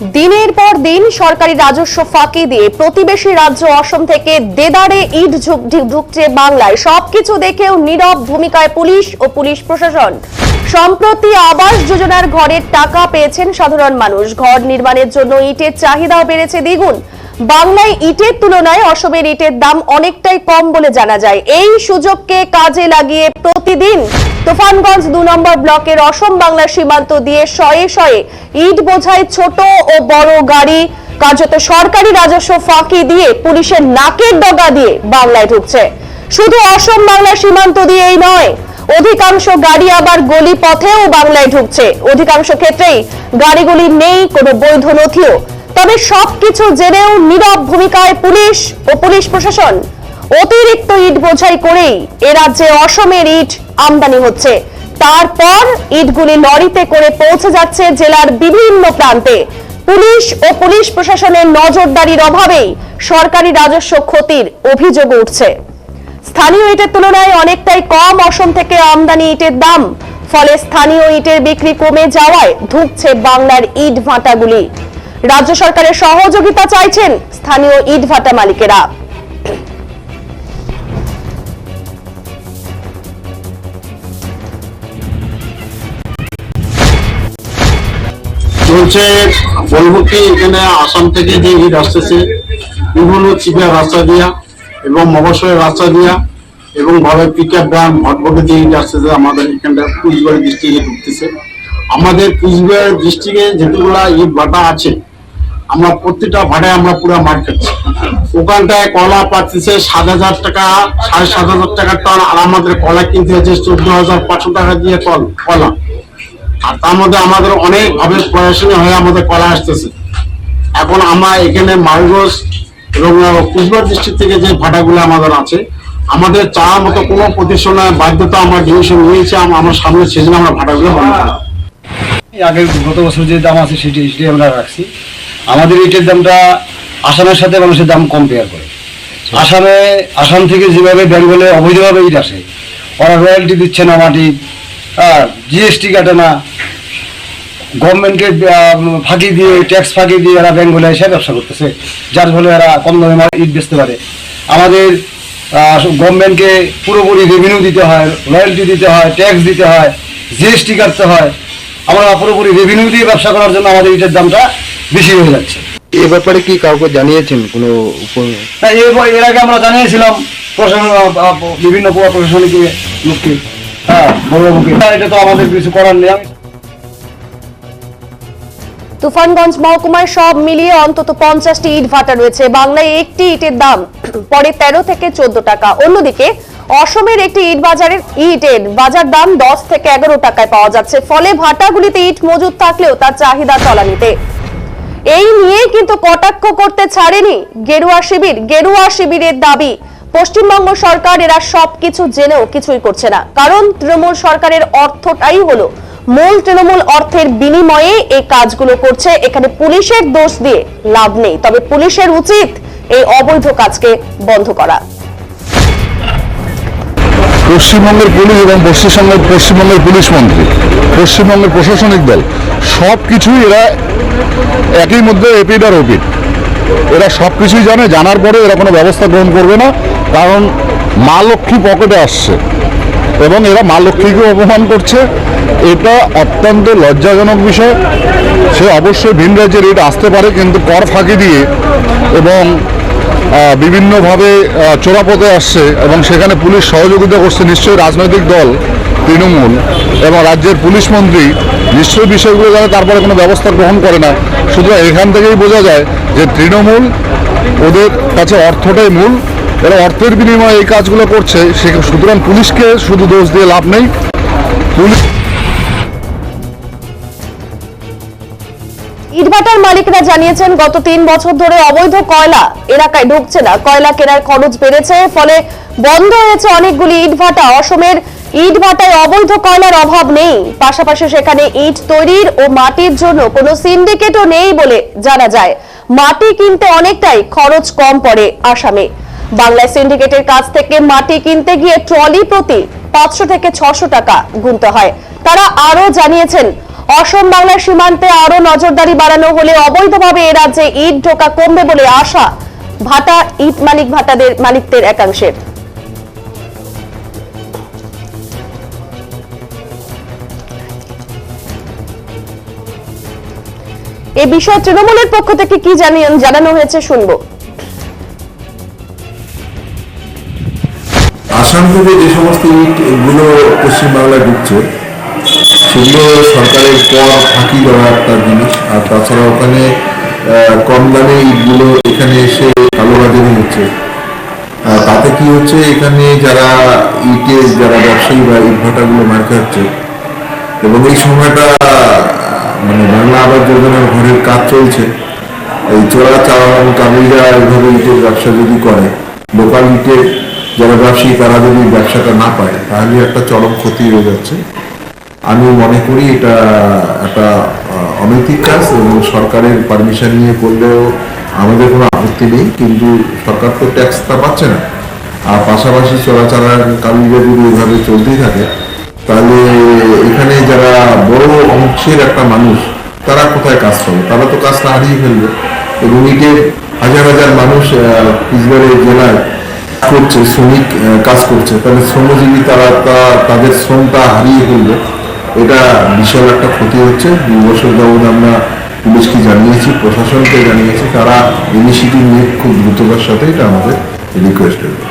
দিনের পর দিন সরকারি রাজস্ব ফাঁকি দিয়ে প্রতিবেশী রাজ্য অসম থেকে দেদারে ইট ঢুকছে বাংলায়। সবকিছু দেখেও নীরব ভূমিকায় পুলিশ ও পুলিশ প্রশাসন। সম্প্রতি আবাস যোজনার ঘরের টাকা পেয়েছেন সাধারণ মানুষ। ঘর নির্মাণের জন্য ইটের চাহিদাও বেড়েছে দ্বিগুণ। বাংলায় ইটের তুলনায় অসমের ইটের দাম অনেকটাই কম বলে জানা যায়। এই সুযোগকে কাজে লাগিয়ে প্রতিদিন তুফানগঞ্জ 2 নম্বর ব্লকের অসম বাংলা সীমান্ত দিয়ে শয়ে শয়ে ইট বোঝাই ছোট ও বড় গাড়ি কার্যত সরকারি রাজস্ব ফাঁকি দিয়ে পুলিশের নাকের ডগা দিয়ে বাংলায় ঢুকছে। শুধু অসম বাংলা সীমান্ত দিয়েই নয়, অধিকাংশ গাড়ি আবার গলি পথেও বাংলায় ঢুকছে। অধিকাংশ ক্ষেত্রেই গাড়িগুলি নেই কোনো বৈধ নথিও। তবে সবকিছু জেনেও নীরব ভূমিকায় পুলিশ ও পুলিশ প্রশাসন। অতিরিক্ত ইট বোঝাই করেই এ রাজ্যে অসমের ইট আমদানি হচ্ছে। তারপর ইটগুলি লরিতে করে পৌঁছে যাচ্ছে জেলার বিভিন্ন প্রান্তে। পুলিশ ও পুলিশ প্রশাসনের নজরদারির অভাবেই সরকারি রাজস্ব ক্ষতির অভিযোগ উঠছে। স্থানীয় ইটের তুলনায় অনেকটাই কম অসম থেকে আমদানি ইটের দাম। ফলে স্থানীয় ইটের বিক্রি কমে যাওয়ায় ঢুকছে বাংলার ইট ভাটাগুলি। রাজ্য সরকারের সহযোগিতা চাইছেন স্থানীয় ইট ভাটা মালিকেরা। চলছে বলবো কি, এখানে আসাম থেকে যে ইট আসতেছে বিভিন্ন চিপিয়া রাস্তা দিয়া এবং মগসরের রাস্তা দিয়া এবং ভাবে পিকআপ ভ্যান ভটভটে দিয়ে ইট আসতেছে আমাদের এখানটা কুচবিহার ডিস্ট্রিক্টে ঢুকতেছে। আমাদের কুচবিহার ডিস্ট্রিক্টে যেগুলা ইট ভাটা আছে, আমরা প্রত্যেকটা ভাটায় আমরা পুরো মার খাচ্ছি। ওখানটায় কলা পাচ্ছি 7,000 টাকা, 7,500 টাকার টন, আর আমাদের কলা কিনতে হচ্ছে 14,500 টাকা দিয়ে কলা। আর তার মধ্যে আমাদের অনেক ভাবে পড়াশোনা হয়ে আমাদের কলা আসতেছে। এখন আমরা এখানে মালগঞ্জ এবং কুচবিহার ডিস্ট্রিক্ট থেকে যে ভাটাগুলো আমাদের আছে, আমাদের চাওয়ার মতো কোনো প্রতিষ্ঠানের বাধ্যতা আমরা ডিভিশন নিয়েছি। আমার সামনে সেজন্য আমরা ভাটাগুলো বন্ধ করি। আগের গত বছর যে দাম আছে সেটি আমরা রাখছি। আমাদের ইটের দামটা আসামের সাথে মানুষের দাম কম্পেয়ার করে। আসাম থেকে যেভাবে বেঙ্গলে অবৈধভাবে ইট আসে, ওরা রয়্যালটি দিচ্ছে না, মাটি আর জিএসটি কাটে না, গভর্নমেন্টকে ফাঁকি দিয়ে ট্যাক্স ফাঁকি দিয়ে এরা বেঙ্গলে এসে ব্যবসা করতেছে, যার ফলে এরা কম দামে ইট বেচতে পারে। আমাদের গভর্নমেন্টকে পুরোপুরি রেভিনিউ দিতে হয়, রয়্যালটি দিতে হয়, ট্যাক্স দিতে হয়, জিএসটি কাটতে হয়। আমরা পুরোপুরি রেভিনিউ দিয়ে ব্যবসা করার জন্য আমাদের ইটের দামটা বেশি হয়ে যাচ্ছে। এ ব্যাপারে কি কাউকে জানিয়েছেন কোনো? এর আগে আমরা জানিয়েছিলাম বিভিন্ন প্রশাসনিক লোককে, বড়বাবুকে। এটা তো আমাদের কিছু করার নেই। তুফানগঞ্জ মহকুমায় সব মিলিয়ে অন্তত 50টি ইট ভাটা রয়েছে। বাংলায় একটি ইটের দাম পড়ে 13 থেকে 14 টাকা। অন্যদিকে অসমের একটি ইটের বাজার দাম 10 থেকে 11 টাকায় পাওয়া যাচ্ছে। ফলে ভাটাগুলিতে ইট মজুদ থাকলেও তার চাহিদা তলানিতে। এই নিয়ে কিন্তু কটাক্ষ করতে ছাড়েনি গেরুয়া শিবিরের দাবি, পশ্চিমবঙ্গ সরকার এরা সবকিছু জেনেও কিছুই করছে না। কারণ তৃণমূল সরকারের অর্থটাই হলো মূল তৃণমূল অর্থের বিনিময়ে এই কাজগুলো করছে। এখানে পুলিশের দোষ দিয়ে লাভ নেই। তবে পুলিশের উচিত এই অবৈধ কাজকে বন্ধ করা। পশ্চিমবঙ্গের পুলিশ এবং পশ্চিমবঙ্গের পুলিশ মন্ত্রী, পশ্চিমবঙ্গের প্রশাসনিক দল সবকিছুই এরা একই মধ্যে এপিড আর ওপিড। এরা সবকিছুই জানার পরে এরা কোনো ব্যবস্থা গ্রহণ করবে না। কারণ মা লক্ষ্মী পকেটে আসছে এবং এরা মা লক্ষ্মীকে অপমান করছে। এটা অত্যন্ত লজ্জাজনক বিষয়। সে অবশ্যই ভিন রাজ্যের ইট আসতে পারে, কিন্তু কর ফাঁকি দিয়ে এবং বিভিন্নভাবে চোরাপথে আসছে এবং সেখানে পুলিশ সহযোগিতা করছে। নিশ্চয়ই রাজনৈতিক দল তৃণমূল এবং রাজ্যের পুলিশ মন্ত্রী নিশ্চয়ই বিষয়গুলো জানে, তারপরে কোনো ব্যবস্থা গ্রহণ করে না। সুতরাং এখান থেকেই বোঝা যায় যে তৃণমূল, ওদের কাছে অর্থটাই মূল, এরা অর্থের বিনিময়ে এই কাজগুলো করছে। সুতরাং পুলিশকে শুধু দোষ দিয়ে লাভ নেই। ইটভাটার মালিকরা জানিয়েছেন গত 3 বছর ধরে অবৈধ কয়লা এলাকায় ঢুকছে না। কয়লা কেনার খরচ বেড়েছে, ফলে বন্ধ হয়েছে অনেকগুলি ইটভাটা। অসমের ইটভাটায় অবৈধ কয়লার অভাব নেই। পাশাপাশি সেখানে ইট তৈরির ও মাটির জন্য কোনো সিন্ডিকেটও নেই বলে জানা যায়। মাটি কিনতে অনেকটাই খরচ কম পড়ে আসামে। বাংলায় সিন্ডিকেটের কাছ থেকে মাটি কিনতে গিয়ে ট্রলি প্রতি 500 থেকে 600 টাকা গুনতে হয়। তারা আরো জানিয়েছেন অসম বাংলার সীমান্তে আরো নজরদারি বাড়ানো হলে অবৈধভাবে এ রাজ্যে ইট ঢোকা কমবে বলে আশা ভাটা ইট মালিকদের একাংশের। এ বিষয়ে তৃণমূলের পক্ষ থেকে কি জানানো হয়েছে শুনবো। আসাম থেকে যে সমস্ত ইটগুলো পশ্চিমবাংলায় ঢুকছে সেগুলো সরকারের কর ফাঁকি দেওয়া একটা জিনিস, আর তাছাড়া ওখানে কম দামে ইটগুলো এখানে এসে কালোবাজারি হচ্ছে। তাতে কি হচ্ছে, এখানে যারা যারা ব্যবসায়ী বা ইট ভাটাগুলো মার খাচ্ছে, এবং এই সময়টা মানে বাংলা আবাস যোজনার ঘরের কাজ চলছে, এই চোরা চালান কামিরা এইভাবে ইটের ব্যবসা যদি করে, লোকাল ইটের যারা ব্যবসায়ী তারা যদি ব্যবসাটা না পায় তাহলে একটা চরম ক্ষতি হয়ে যাচ্ছে। আমি মনে করি এটা একটা অনৈতিক কাজ, এবং সরকারের পারমিশন নিয়ে করলেও আমাদের কোনো আপত্তি নেই, কিন্তু সরকার তো ট্যাক্সটা পাচ্ছে না, আর পাশাপাশি চোরাচালান কামিরা যদি এভাবে চলতেই থাকে তাহলে এখানে যারা বড় অংশের একটা মানুষ তারা কোথায় কাজ করবে, তারা তো কাজটা হারিয়ে ফেলবে। এবং ইটের হাজার হাজার মানুষ কুচবিহার জেলায় করছে, শ্রমিক কাজ করছে, তাহলে শ্রমজীবী তারা তাদের শ্রমটা হারিয়ে ফেলবে, এটা বিশাল একটা ক্ষতি হচ্ছে। 2 বছর যাবৎ আমরা পুলিশকে জানিয়েছি, প্রশাসনকে জানিয়েছি, তারা ইনিশিয়েটিভ নিয়ে খুব দ্রুততার সাথে এটা আমাদের রিকোয়েস্ট করবে।